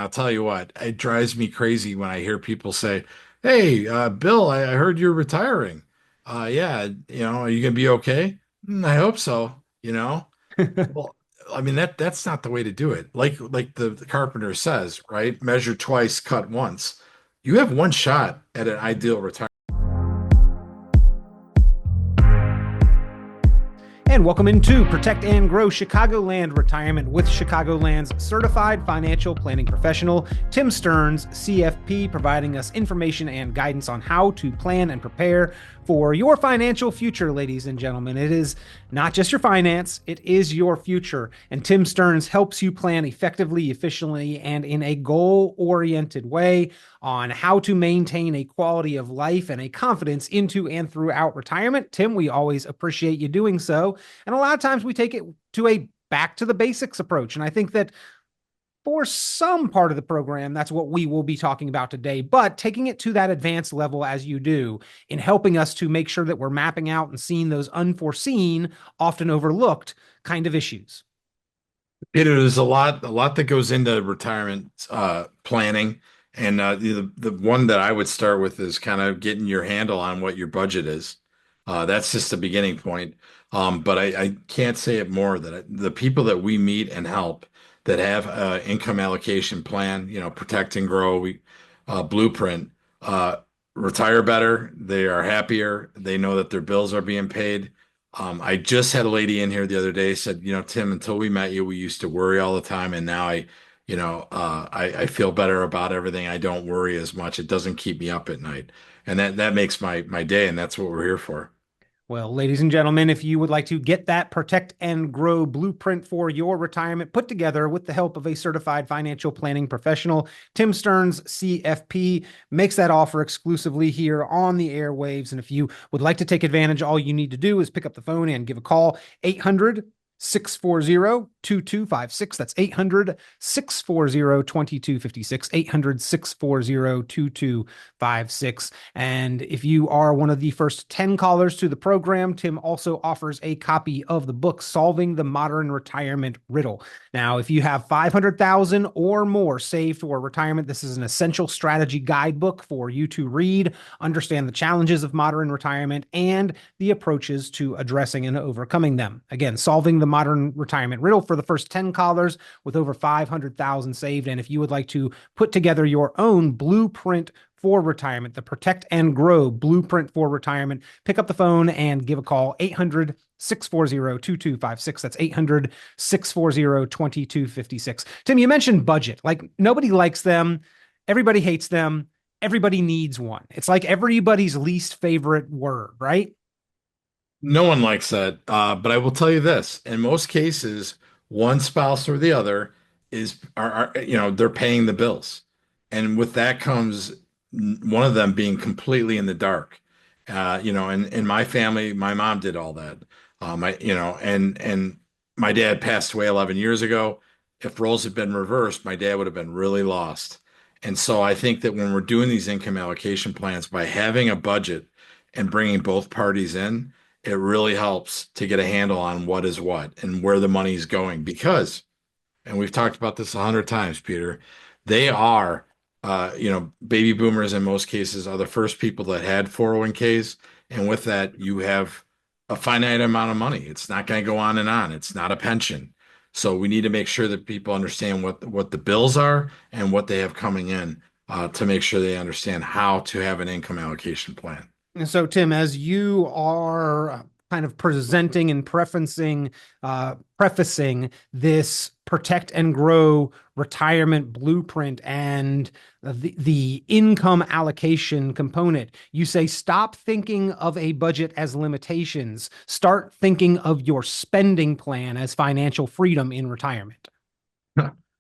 I'll tell you what, it drives me crazy when I hear people say, "Hey, Bill, I heard you're retiring. Yeah, are you gonna be okay?" I hope so, Well, I mean that's not the way to do it. Like the carpenter says, right? Measure twice, cut once. You have one shot at an ideal retirement. And welcome into Protect and Grow Chicagoland Retirement with Chicagoland's certified financial planning professional, Tim Stearns, CFP, providing us information and guidance on how to plan and prepare for your financial future, ladies and gentlemen. It is not just your finance, it is your future. And Tim Stearns helps you plan effectively, efficiently, and in a goal-oriented way on how to maintain a quality of life and a confidence into and throughout retirement. Tim, we always appreciate you doing so. And a lot of times we take it to a back to the basics approach. And I think that for some part of the program, that's what we will be talking about today, but taking it to that advanced level as you do in helping us to make sure that we're mapping out and seeing those unforeseen, often overlooked kind of issues. There's a lot that goes into retirement planning, and the one that I would start with is kind of getting your handle on what your budget is. That's just a beginning point. But I can't say it more that the people that we meet and help that have an income allocation plan, protect and grow, blueprint, uh, retire better. They are happier. They know that their bills are being paid. I just had a lady in here the other day said, Tim, until we met you, we used to worry all the time, and now I feel better about everything. I don't worry as much. It doesn't keep me up at night, and that makes my day, and that's what we're here for. Well, ladies and gentlemen, if you would like to get that Protect and Grow blueprint for your retirement put together with the help of a certified financial planning professional, Tim Stearns, CFP, makes that offer exclusively here on the airwaves. And if you would like to take advantage, all you need to do is pick up the phone and give a call, 800-640-2256. That's 800-640-2256, 800-640-2256. And if you are one of the first 10 callers to the program, Tim also offers a copy of the book, Solving the Modern Retirement Riddle. Now, if you have 500,000 or more saved for retirement, this is an essential strategy guidebook for you to read, understand the challenges of modern retirement, and the approaches to addressing and overcoming them. Again, Solving the Modern Retirement Riddle for the first 10 callers with over 500,000 saved. And if you would like to put together your own blueprint for retirement, the Protect and Grow blueprint for retirement, pick up the phone and give a call, 800-640-2256. That's 800-640-2256. Tim, you mentioned budget. Like, nobody likes them. Everybody hates them. Everybody needs one. It's like everybody's least favorite word, right? No one likes that, but I will tell you this: in most cases, one spouse or the other they're paying the bills, and with that comes one of them being completely in the dark. In my family, my mom did all that. And my dad passed away 11 years ago. If roles had been reversed, my dad would have been really lost. And so I think that when we're doing these income allocation plans, by having a budget and bringing both parties in, it really helps to get a handle on what is what and where the money's going. Because, and we've talked about this 100 times, Peter, they are, baby boomers in most cases are the first people that had 401ks. And with that, you have a finite amount of money. It's not going to go on and on. It's not a pension. So we need to make sure that people understand what the bills are and what they have coming in, to make sure they understand how to have an income allocation plan. And so, Tim, as you are kind of presenting and prefacing this Protect and Grow retirement blueprint and the income allocation component, you say stop thinking of a budget as limitations. Start thinking of your spending plan as financial freedom in retirement.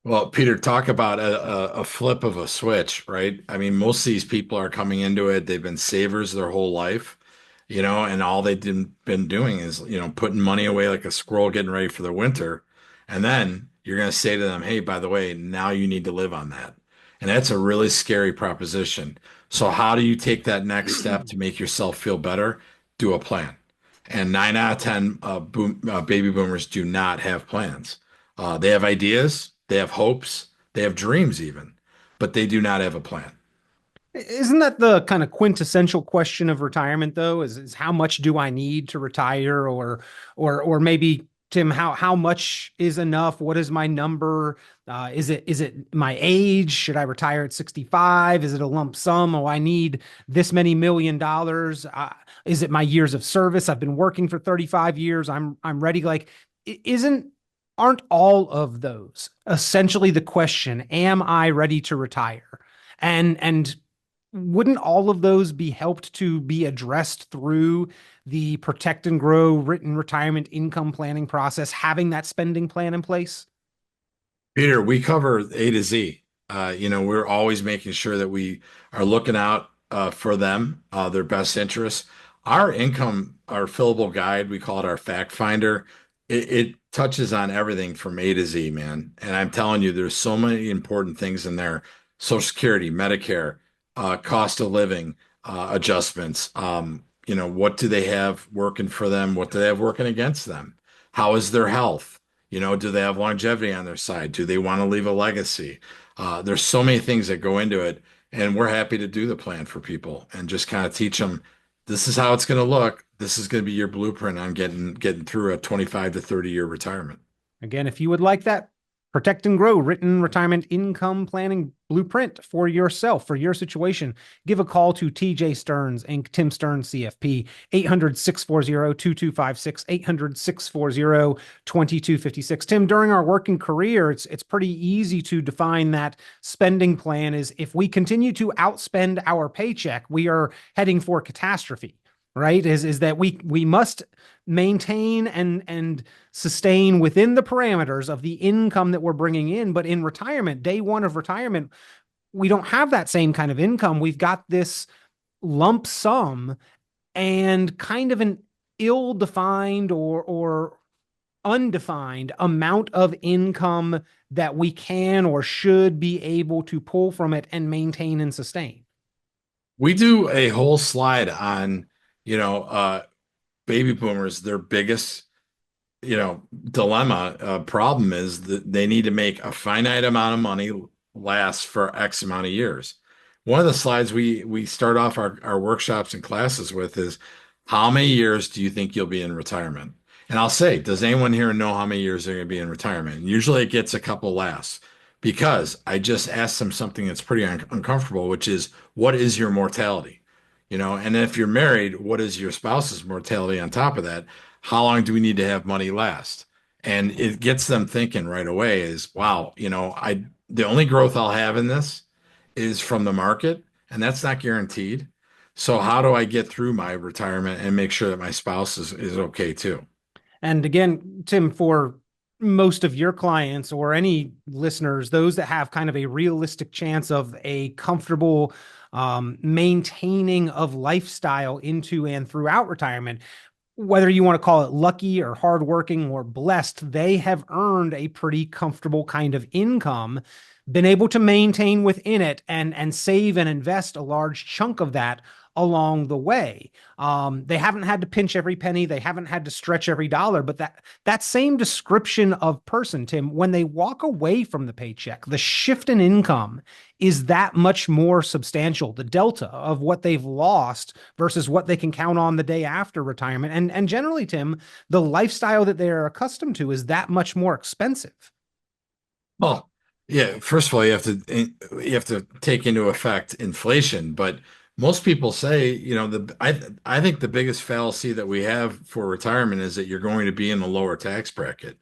Well, Peter, talk about a flip of a switch, right? I mean, most of these people are coming into it. They've been savers their whole life, and all they've been doing is, putting money away like a squirrel getting ready for the winter. And then you're going to say to them, hey, by the way, now you need to live on that. And that's a really scary proposition. So how do you take that next step to make yourself feel better? Do a plan. And 9 out of 10 baby boomers do not have plans. They have ideas, they have hopes, they have dreams even, but they do not have a plan. Isn't that the kind of quintessential question of retirement, though? Is how much do I need to retire, or maybe Tim, how much is enough? What is my number? Is it my age? Should I retire at 65? Is it a lump sum? Oh, I need this many $1 million. Is it my years of service? I've been working for 35 years. I'm ready. Like, isn't aren't all of those essentially the question? Am I ready to retire? And wouldn't all of those be helped to be addressed through the protect and grow written retirement income planning process, having that spending plan in place? Peter, we cover A to Z. We're always making sure that we are looking out for them, their best interests. Our income, our fillable guide, we call it our fact finder. It touches on everything from A to Z, man. And I'm telling you, there's so many important things in there. Social Security, Medicare, cost of living, adjustments. What do they have working for them? What do they have working against them? How is their health? Do they have longevity on their side? Do they want to leave a legacy? There's so many things that go into it, and we're happy to do the plan for people and just kind of teach them this is how it's going to look. This is going to be your blueprint on getting through a 25 to 30-year retirement. Again, if you would like that protect and grow written retirement income planning blueprint for yourself, for your situation, give a call to TJ Stearns and Tim Stearns CFP, 800-640-2256, 800-640-2256. Tim, during our working career, it's pretty easy to define that spending plan is if we continue to outspend our paycheck, we are heading for catastrophe. Right? Is that we must maintain and sustain within the parameters of the income that we're bringing in. But in retirement, day one of retirement, we don't have that same kind of income. We've got this lump sum and kind of an ill-defined or undefined amount of income that we can or should be able to pull from it and maintain and sustain. We do a whole slide on, you know, uh, baby boomers, their biggest, dilemma, problem is that they need to make a finite amount of money last for X amount of years. One of the slides we start off our workshops and classes with is how many years do you think you'll be in retirement? And I'll say, does anyone here know how many years they're going to be in retirement? And usually it gets a couple laughs because I just asked them something that's pretty uncomfortable, which is what is your mortality? And if you're married, what is your spouse's mortality on top of that? How long do we need to have money last? And it gets them thinking right away is, wow, the only growth I'll have in this is from the market, and that's not guaranteed. So how do I get through my retirement and make sure that my spouse is okay too? And again, Tim, for most of your clients or any listeners, those that have kind of a realistic chance of a comfortable maintaining of lifestyle into and throughout retirement, whether you want to call it lucky or hardworking or blessed, they have earned a pretty comfortable kind of income, been able to maintain within it and save and invest a large chunk of that along the way. They haven't had to pinch every penny. They haven't had to stretch every dollar. But that same description of person, Tim, when they walk away from the paycheck, the shift in income is that much more substantial. The delta of what they've lost versus what they can count on the day after retirement. And generally, Tim, the lifestyle that they're accustomed to is that much more expensive. Well, yeah, first of all, you have to take into effect inflation, but most people say, I think the biggest fallacy that we have for retirement is that you're going to be in the lower tax bracket.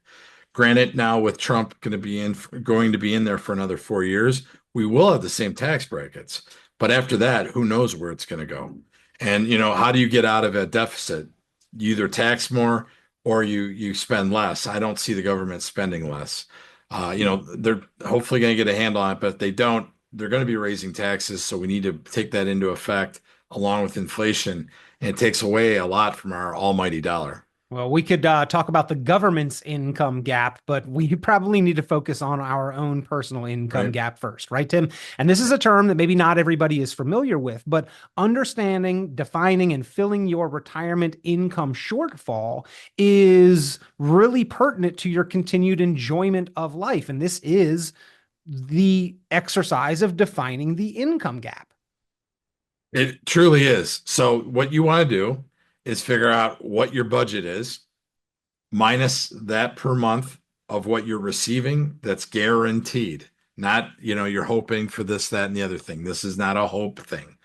Granted, now with Trump going to be in there for another 4 years, we will have the same tax brackets. But after that, who knows where it's going to go? And how do you get out of a deficit? You either tax more or you spend less. I don't see the government spending less. They're hopefully going to get a handle on it, but if they don't, they're going to be raising taxes. So we need to take that into effect along with inflation. And it takes away a lot from our almighty dollar. Well, we could talk about the government's income gap, but we probably need to focus on our own personal income Right? gap first, right, Tim? And this is a term that maybe not everybody is familiar with, but understanding, defining, and filling your retirement income shortfall is really pertinent to your continued enjoyment of life. And this is the exercise of defining the income gap. It truly is. So what you want to do is figure out what your budget is, minus that per month of what you're receiving that's guaranteed. Not, you're hoping for this, that, and the other thing. This is not a hope thing.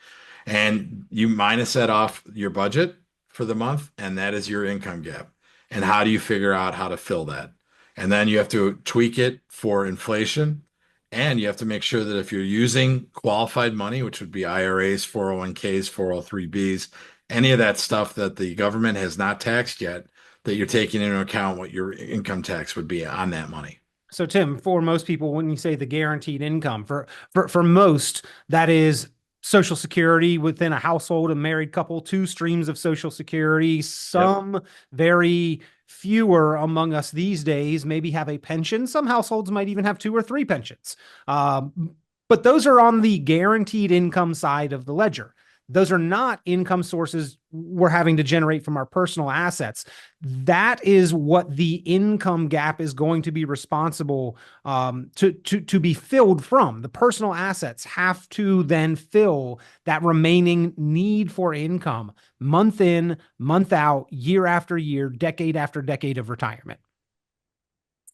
And you minus that off your budget for the month, and that is your income gap. And how do you figure out how to fill that? And then you have to tweak it for inflation. And you have to make sure that if you're using qualified money, which would be IRAs, 401ks, 403bs, any of that stuff that the government has not taxed yet, that you're taking into account what your income tax would be on that money. So Tim, for most people, when you say the guaranteed income, for most, that is Social Security within a household, a married couple, two streams of Social Security. Yep. Some very fewer among us these days maybe have a pension. Some households might even have two or three pensions. But those are on the guaranteed income side of the ledger. Those are not income sources we're having to generate from our personal assets. That is what the income gap is going to be responsible to be filled from. The personal assets have to then fill that remaining need for income month in, month out, year after year, decade after decade of retirement.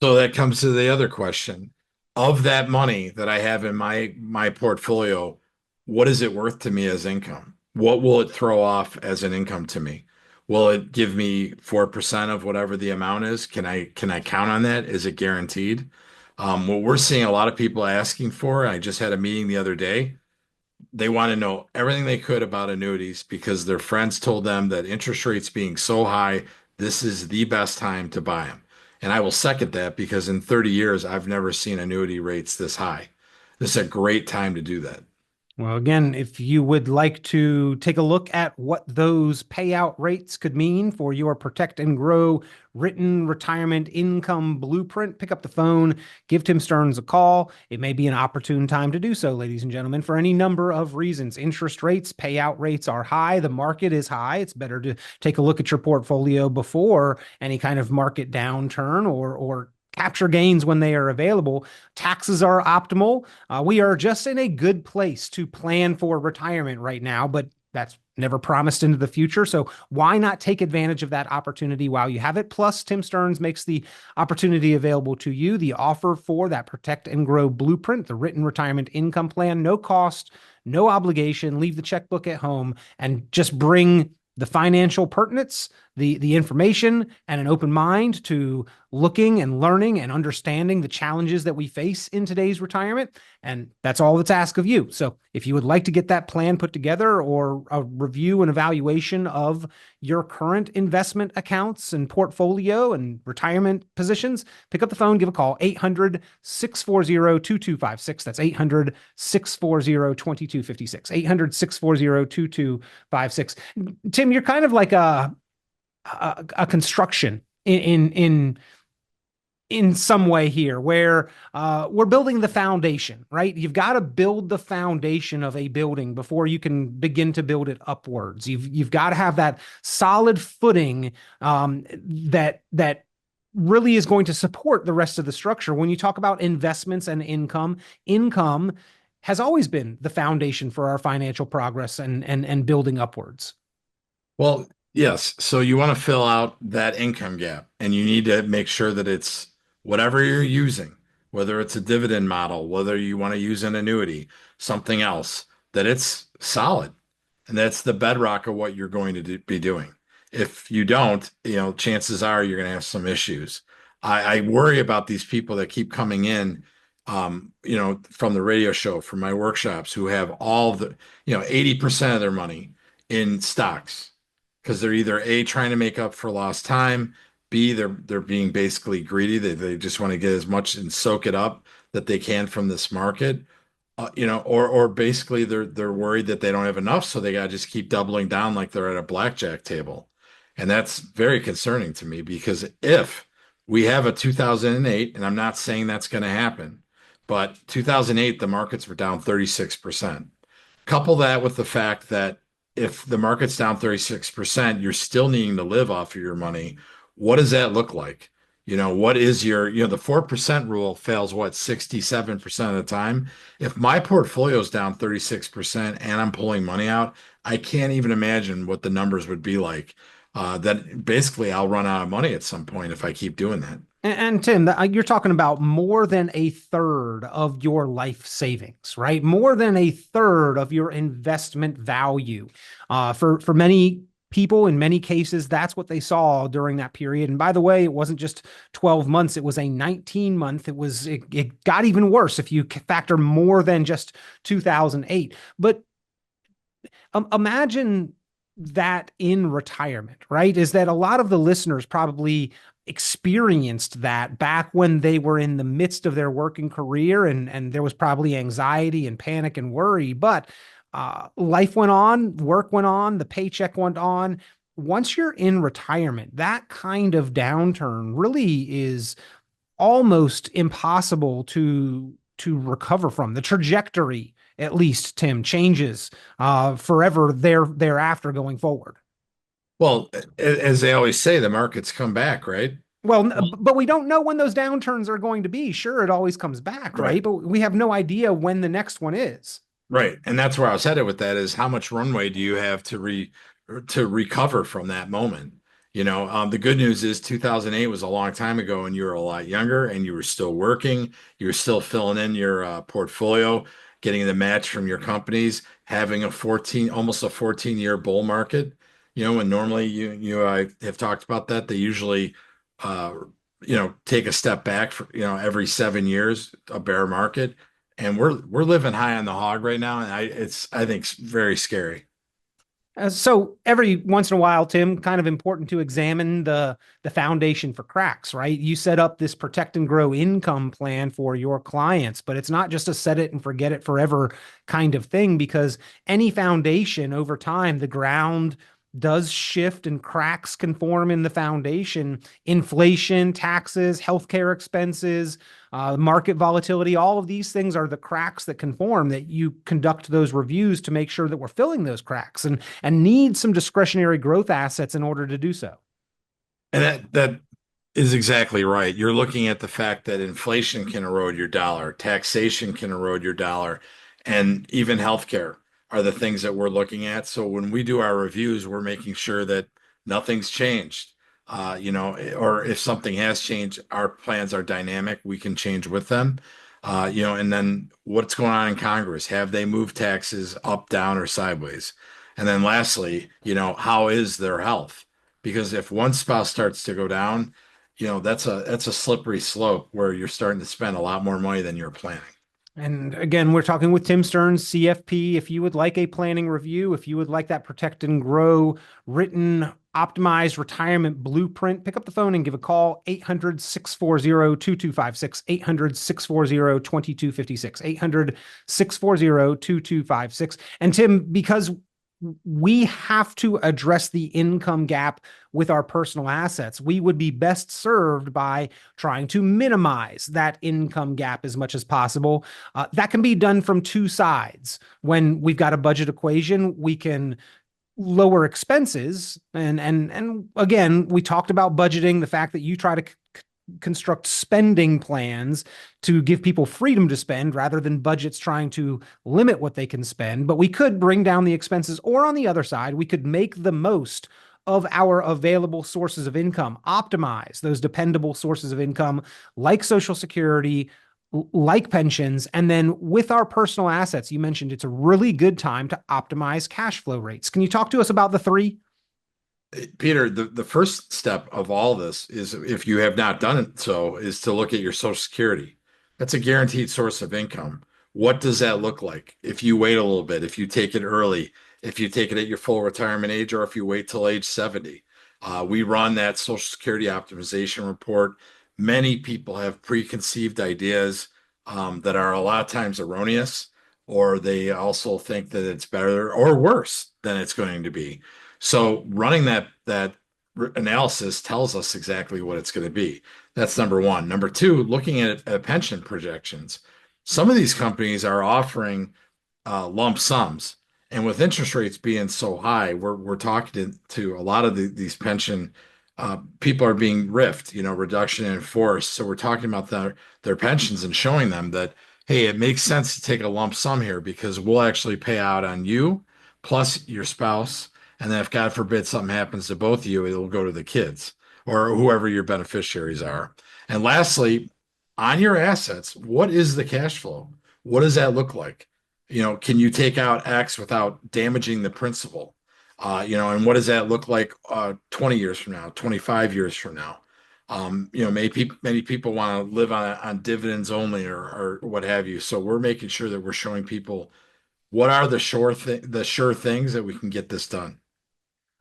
So that comes to the other question. Of that money that I have in my portfolio, what is it worth to me as income? What will it throw off as an income to me? Will it give me 4% of whatever the amount is? Can I count on that? Is it guaranteed? What we're seeing a lot of people asking for, I just had a meeting the other day. They want to know everything they could about annuities because their friends told them that interest rates being so high, this is the best time to buy them. And I will second that because in 30 years, I've never seen annuity rates this high. This is a great time to do that. Well, again, if you would like to take a look at what those payout rates could mean for your Protect and Grow written retirement income blueprint, pick up the phone, give Tim Stearns a call. It may be an opportune time to do so, ladies and gentlemen, for any number of reasons. Interest rates, payout rates are high. The market is high. It's better to take a look at your portfolio before any kind of market downturn or capture gains when they are available. Taxes are optimal. We are just in a good place to plan for retirement right now, but that's never promised into the future. So why not take advantage of that opportunity while you have it? Plus, Tim Stearns makes the opportunity available to you, the offer for that Protect and Grow blueprint, the written retirement income plan, no cost, no obligation. Leave the checkbook at home and just bring the financial pertinence, the information, and an open mind to looking and learning and understanding the challenges that we face in today's retirement. And that's all that's asked of you. So if you would like to get that plan put together or a review and evaluation of your current investment accounts and portfolio and retirement positions, pick up the phone, give a call, 800-640-2256. That's 800-640-2256, 800-640-2256. Tim, you're kind of like a construction in some way here where we're building the foundation, right? You've got to build the foundation of a building before you can begin to build it upwards. You've got to have that solid footing that really is going to support the rest of the structure. When you talk about investments and income has always been the foundation for our financial progress and building upwards. Well, yes. So you want to fill out that income gap and you need to make sure that it's whatever you're using, whether it's a dividend model, whether you want to use an annuity, something else, that it's solid. And that's the bedrock of what you're going to be doing. If you don't, chances are you're going to have some issues. I worry about these people that keep coming in, from the radio show, from my workshops, who have all the, 80% of their money in stocks because they're either A, trying to make up for lost time, B, they're being basically greedy. They just want to get as much and soak it up that they can from this market. Or basically they're worried that they don't have enough, so they got to just keep doubling down like they're at a blackjack table. And that's very concerning to me because if we have a 2008, and I'm not saying that's going to happen, but 2008, the markets were down 36%. Couple that with the fact that if the market's down 36%, you're still needing to live off of your money. What does that look like? What is the 4% rule fails what, 67% of the time. If my portfolio is down 36% and I'm pulling money out, I can't even imagine what the numbers would be like. That basically I'll run out of money at some point if I keep doing that. And Tim, you're talking about more than a third of your life savings, right? More than a third of your investment value. For many people, in many cases, that's what they saw during that period. And by the way, it wasn't just 12 months; it was a 19-month. It got even worse if you factor more than just 2008. But imagine that in retirement, right? Is that a lot of the listeners probably experienced that back when they were in the midst of their working career, and there was probably anxiety and panic and worry, but life went on, work went on, the paycheck went on. Once you're in retirement, that kind of downturn really is almost impossible to recover from. The trajectory, at least, Tim, changes forever thereafter going forward. Well, as they always say, the markets come back, right? Well, Well, but we don't know when those downturns are going to be. Sure, it always comes back, right. right? But we have no idea when the next one is. Right. And that's where I was headed with that is how much runway do you have to recover from that moment? The good news is 2008 was a long time ago and you were a lot younger and you were still working. You were still filling in your portfolio, getting the match from your companies, having almost a 14-year bull market. And normally I have talked about that. They usually, uh, take a step back for, every 7 years, a bear market. And we're living high on the hog right now, and I think it's very scary. So every once in a while, Tim, kind of important to examine the foundation for cracks, right? You set up this protect and grow income plan for your clients, but it's not just a set it and forget it forever kind of thing because any foundation over time, the ground does shift and cracks can form in the foundation. Inflation, taxes, healthcare expenses, market volatility, all of these things are the cracks that can form that you conduct those reviews to make sure that we're filling those cracks and need some discretionary growth assets in order to do so. And that is exactly right. You're looking at the fact that inflation can erode your dollar, taxation can erode your dollar, and even healthcare are the things that we're looking at. So when we do our reviews, we're making sure that nothing's changed. Or if something has changed, our plans are dynamic. We can change with them. And then what's going on in Congress? Have they moved taxes up, down, or sideways? And then lastly, how is their health? Because if one spouse starts to go down, that's a slippery slope where you're starting to spend a lot more money than you're planning. And again, we're talking with Tim Stearns, CFP. If you would like a planning review, if you would like that protect and grow written, optimized retirement blueprint, pick up the phone and give a call 800 640 2256, 800 640 2256, 800 640 2256. And Tim, because we have to address the income gap with our personal assets. We would be best served by trying to minimize that income gap as much as possible. That can be done from two sides. When we've got a budget equation, we can lower expenses. And again, we talked about budgeting, the fact that you try to construct spending plans to give people freedom to spend rather than budgets trying to limit what they can spend. But we could bring down the expenses, or on the other side, we could make the most of our available sources of income, optimize those dependable sources of income like Social Security, like pensions. And then with our personal assets, you mentioned it's a really good time to optimize cash flow rates. Can you talk to us about the three? Peter, the first step of all this is if you have not done it so, is to look at your Social Security. That's a guaranteed source of income. What does that look like? If you wait a little bit, if you take it early, if you take it at your full retirement age, or if you wait till age 70. We run that Social Security optimization report. Many people have preconceived ideas that are a lot of times erroneous, or they also think that it's better or worse than it's going to be. So running that analysis tells us exactly what it's going to be. That's number one. Number two, looking at pension projections. Some of these companies are offering lump sums, and with interest rates being so high, we're talking to a lot of these pension people are being riffed, reduction in force. So we're talking about their pensions and showing them that, hey, it makes sense to take a lump sum here because we'll actually pay out on you plus your spouse. And then if God forbid something happens to both of you, it'll go to the kids or whoever your beneficiaries are. And lastly, on your assets, what is the cash flow? What does that look like? Can you take out X without damaging the principal? And what does that look like 20 years from now, 25 years from now? Many people want to live on dividends only or what have you. So we're making sure that we're showing people what are the sure things that we can get this done.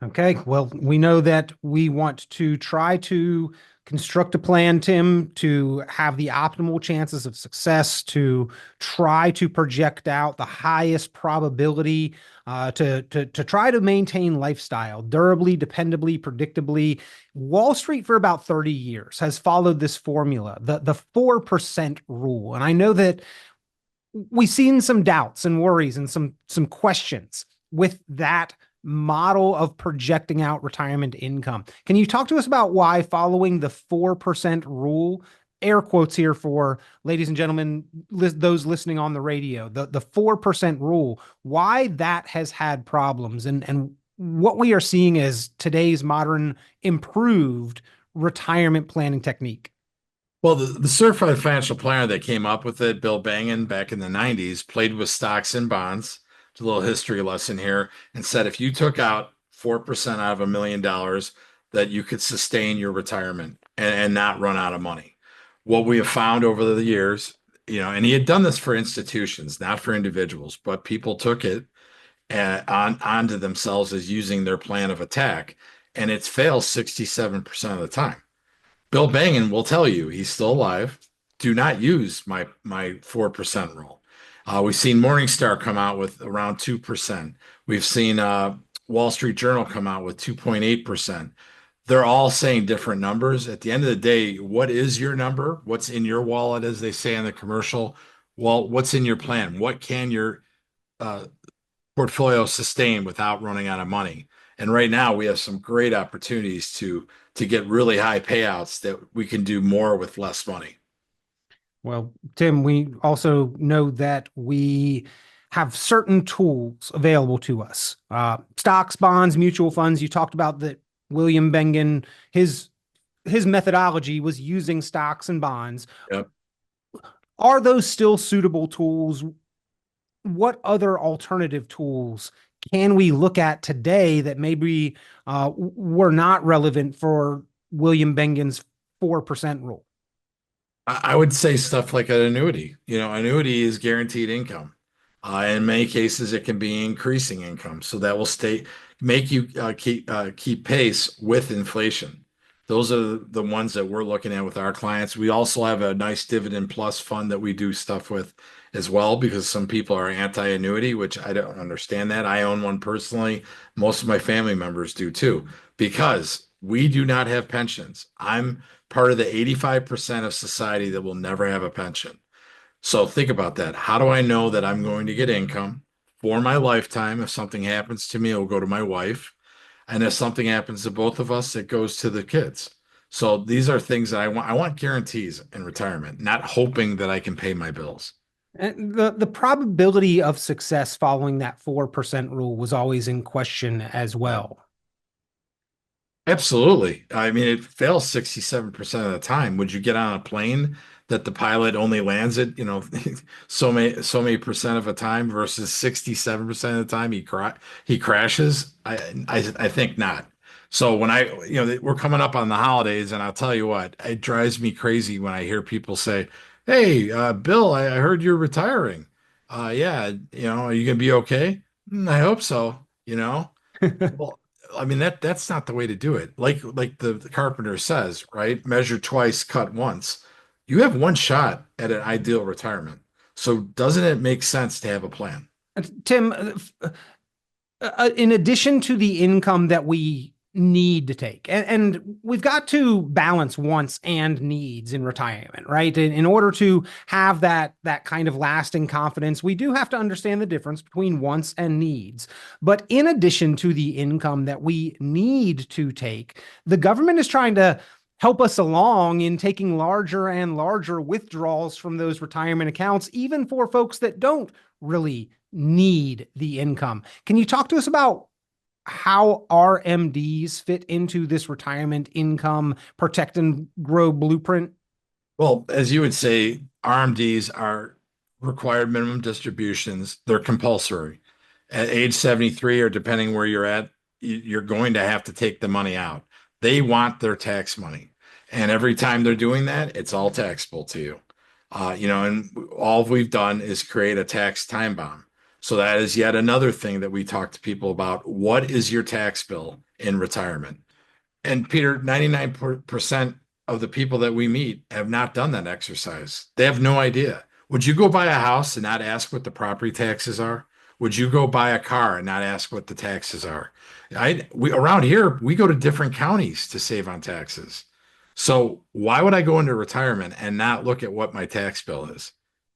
Okay, well, we know that we want to try to construct a plan, Tim, to have the optimal chances of success, to try to project out the highest probability, to try to maintain lifestyle durably, dependably, predictably. Wall Street for about 30 years has followed this formula, the 4% rule. And I know that we've seen some doubts and worries and some questions with that model of projecting out retirement income. Can you talk to us about why following the 4% rule, air quotes here for ladies and gentlemen, those listening on the radio, the 4% rule, why that has had problems and what we are seeing as today's modern improved retirement planning technique? Well, the certified financial planner that came up with it, Bill Bangen, back in the 90s, played with stocks and bonds. It's a little history lesson here, and said if you took out 4% out of $1 million, that you could sustain your retirement and not run out of money. What we have found over the years, and he had done this for institutions, not for individuals, but people took it onto themselves as using their plan of attack, and it's failed 67% of the time. Bill Bangen will tell you he's still alive. Do not use my 4% rule. We've seen Morningstar come out with around 2%. We've seen Wall Street Journal come out with 2.8%. They're all saying different numbers. At the end of the day, what is your number? What's in your wallet, as they say in the commercial? Well, what's in your plan? What can your uh, portfolio sustain without running out of money? And right now, we have some great opportunities to get really high payouts that we can do more with less money. Well, Tim, we also know that we have certain tools available to us. Stocks, bonds, mutual funds. You talked about that William Bengen, his methodology was using stocks and bonds. Yep. Are those still suitable tools? What other alternative tools can we look at today that maybe were not relevant for William Bengen's 4% rule? I would say stuff like an annuity. Annuity is guaranteed income. In many cases, it can be increasing income, so that will make you keep pace with inflation. Those are the ones that we're looking at with our clients. We also have a nice dividend plus fund that we do stuff with as well, because some people are anti-annuity, which I don't understand that. I own one personally. Most of my family members do too, because we do not have pensions. I'm part of the 85% of society that will never have a pension. So think about that. How do I know that I'm going to get income for my lifetime? If something happens to me, it'll go to my wife. And if something happens to both of us, it goes to the kids. So these are things that I want. I want guarantees in retirement, not hoping that I can pay my bills. And the probability of success following that 4% rule was always in question as well. Absolutely. I mean, it fails 67% of the time. Would you get on a plane that the pilot only lands it, so many percent of the time versus 67% of the time he crashes? I think not. So when we're coming up on the holidays, and I'll tell you what, it drives me crazy when I hear people say, "Hey, Bill, I heard you're retiring. Yeah, are you gonna be okay?" I hope so, Well, I mean that's not the way to do it. Like the carpenter says, right? Measure twice, cut once. You have one shot at an ideal retirement. So doesn't it make sense to have a plan? Tim, in addition to the income that we need to take. And we've got to balance wants and needs in retirement, right? In order to have that kind of lasting confidence, we do have to understand the difference between wants and needs. But in addition to the income that we need to take, the government is trying to help us along in taking larger and larger withdrawals from those retirement accounts, even for folks that don't really need the income. Can you talk to us about how RMDs fit into this retirement income protect and grow blueprint? Well, as you would say, RMDs are required minimum distributions. They're compulsory. At age 73, or depending where you're at, you're going to have to take the money out. They want their tax money. And every time they're doing that, it's all taxable to you. And all we've done is create a tax time bomb. So that is yet another thing that we talk to people about. What is your tax bill in retirement? And Peter, 99% of the people that we meet have not done that exercise. They have no idea. Would you go buy a house and not ask what the property taxes are? Would you go buy a car and not ask what the taxes are? Around here, we go to different counties to save on taxes. So why would I go into retirement and not look at what my tax bill is?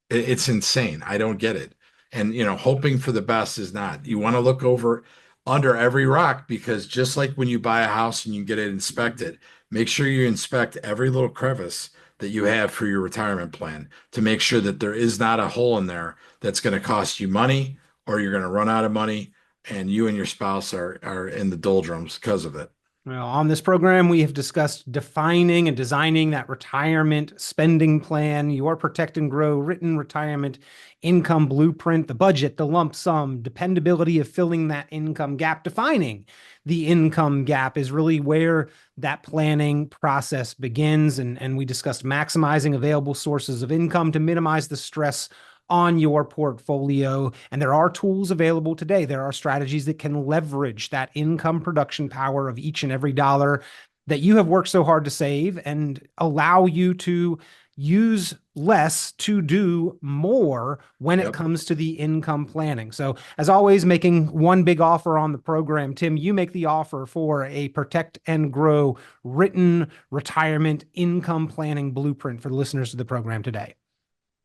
It's insane. I don't get it. And, hoping for the best is not. You want to look over under every rock, because just like when you buy a house and you get it inspected, make sure you inspect every little crevice that you have for your retirement plan to make sure that there is not a hole in there that's going to cost you money, or you're going to run out of money and you and your spouse are in the doldrums because of it. Well, on this program, we have discussed defining and designing that retirement spending plan, your protect and grow written retirement income blueprint, the budget, the lump sum, dependability of filling that income gap. Defining the income gap is really where that planning process begins. And we discussed maximizing available sources of income to minimize the stress on your portfolio. And there are tools available today. There are strategies that can leverage that income production power of each and every dollar that you have worked so hard to save and allow you to use less to do more when it comes to the income planning. So as always, making one big offer on the program. Tim, you make the offer for a protect and grow written retirement income planning blueprint for the listeners of the program today.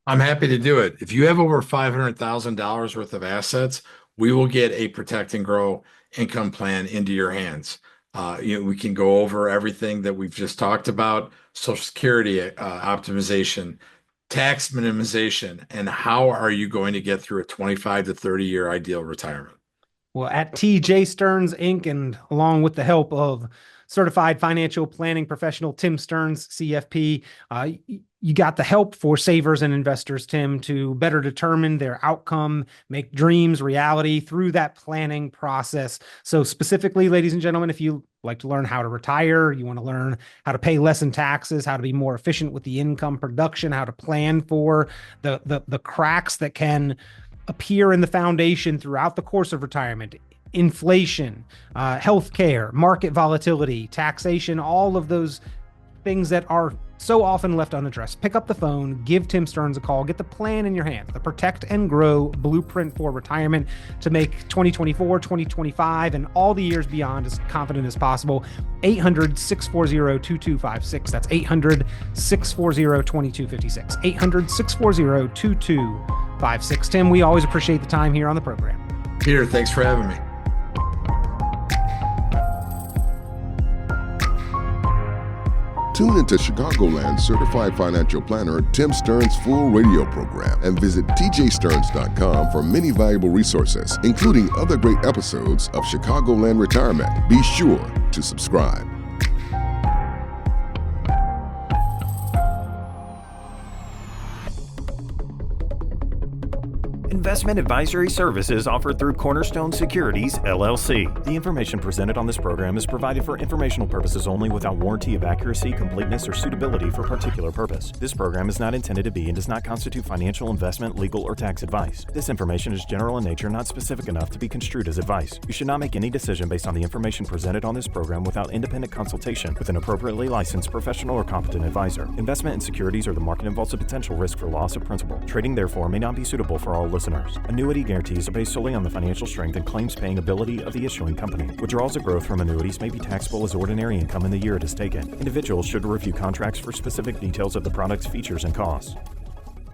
I'm happy to do it. If you have over $500,000 worth of assets, we will get a protect and grow income plan into your hands. We can go over everything that we've just talked about: Social Security optimization, tax minimization, and how are you going to get through a 25 to 30 year ideal retirement. Well, at TJ Stearns Inc., and along with the help of certified financial planning professional Tim Stearns, CFP, you got the help for savers and investors, Tim, to better determine their outcome, make dreams reality through that planning process. So specifically, ladies and gentlemen, if you like to learn how to retire, you want to learn how to pay less in taxes, how to be more efficient with the income production, how to plan for the cracks that can appear in the foundation throughout the course of retirement, inflation, healthcare, market volatility, taxation, all of those things that are so often left unaddressed. Pick up the phone, give Tim Stearns a call, get the plan in your hand, the Protect and Grow Blueprint for Retirement to make 2024, 2025, and all the years beyond as confident as possible. 800-640-2256. That's 800-640-2256. 800-640-2256. Tim, we always appreciate the time here on the program. Peter, thanks for having me. Tune into Chicagoland certified financial planner Tim Stearns' full radio program and visit tjstearns.com for many valuable resources, including other great episodes of Chicagoland Retirement. Be sure to subscribe. Investment advisory services offered through Cornerstone Securities, LLC. The information presented on this program is provided for informational purposes only without warranty of accuracy, completeness, or suitability for a particular purpose. This program is not intended to be and does not constitute financial, investment, legal, or tax advice. This information is general in nature, not specific enough to be construed as advice. You should not make any decision based on the information presented on this program without independent consultation with an appropriately licensed professional or competent advisor. Investment in securities or the market involves a potential risk for loss of principal. Trading, therefore, may not be suitable for all listeners. listeners. Annuity guarantees are based solely on the financial strength and claims-paying ability of the issuing company. Withdrawals or growth from annuities may be taxable as ordinary income in the year it is taken. Individuals should review contracts for specific details of the product's features and costs.